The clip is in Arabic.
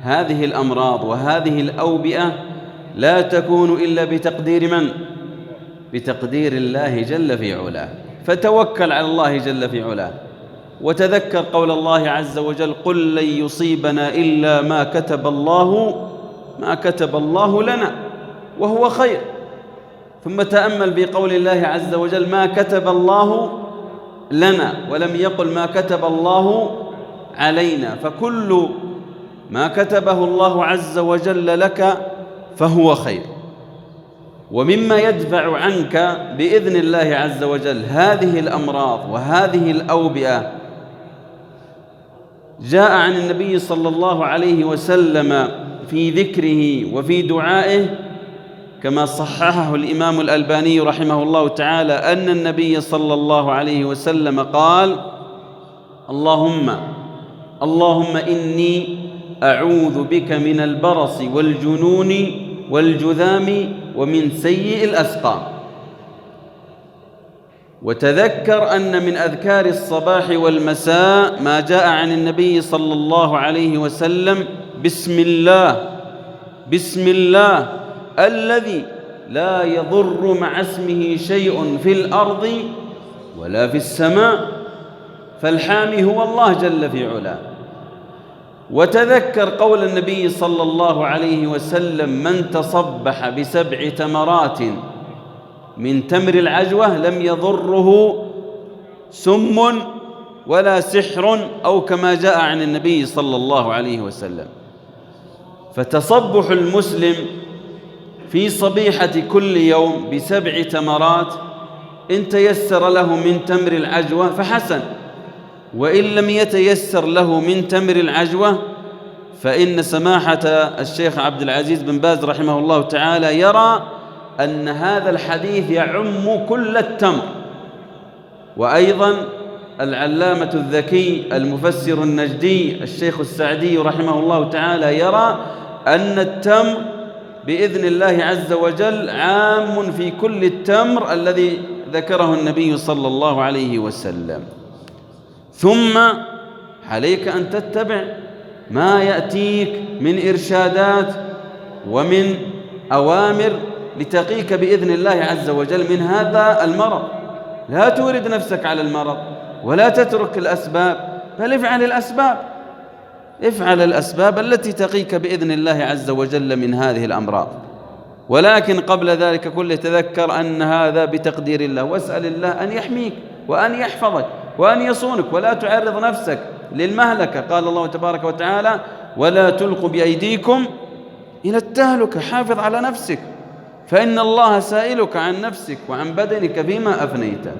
هذه الأمراض وهذه الأوبئة لا تكون إلا بتقدير من؟ بتقدير الله جل في علاه. فتوكل على الله جل في علاه، وتذكر قول الله عز وجل: قل لن يصيبنا إلا ما كتب الله لنا وهو خير. ثم تأمل بقول الله عز وجل: ما كتب الله لنا، ولم يقل ما كتب الله علينا، فكل ما كتبه الله عز وجل لك فهو خير. ومما يدفع عنك بإذن الله عز وجل هذه الأمراض وهذه الأوبئة جاء عن النبي صلى الله عليه وسلم في ذكره وفي دعائه، كما صححه الإمام الألباني رحمه الله تعالى، أن النبي صلى الله عليه وسلم قال: اللهم إني أعوذ بك من البرص والجنون والجذام ومن سيء الأسقام. وتذكر أن من أذكار الصباح والمساء ما جاء عن النبي صلى الله عليه وسلم: بسم الله الذي لا يضر مع اسمه شيء في الأرض ولا في السماء، فالحامي هو الله جل في علاه. وتذكر قول النبي صلى الله عليه وسلم: من تصبح ب7 تمرات من تمر العجوة لم يضره سم ولا سحر، أو كما جاء عن النبي صلى الله عليه وسلم. فتصبح المسلم في صبيحة كل يوم ب7 تمرات، إن تيسر له من تمر العجوة فحسن، وإن لم يتيسر له من تمر العجوة فإن سماحة الشيخ عبد العزيز بن باز رحمه الله تعالى يرى أن هذا الحديث يعم كل التمر. وأيضا العلامة الذكي المفسر النجدي الشيخ السعدي رحمه الله تعالى يرى أن التمر بإذن الله عز وجل عام في كل التمر الذي ذكره النبي صلى الله عليه وسلم. ثم عليك أن تتبع ما يأتيك من إرشادات ومن أوامر لتقيك بإذن الله عز وجل من هذا المرض. لا تورد نفسك على المرض ولا تترك الأسباب، بل افعل الأسباب التي تقيك بإذن الله عز وجل من هذه الأمراض. ولكن قبل ذلك كله تذكر أن هذا بتقدير الله، واسأل الله أن يحميك وأن يحفظك وأن يصونك، ولا تعرض نفسك للمهلكة. قال الله تبارك وتعالى: ولا تلقوا بأيديكم إلى التهلكة. حافظ على نفسك، فإن الله سائلك عن نفسك وعن بدنك فيما أفنيته.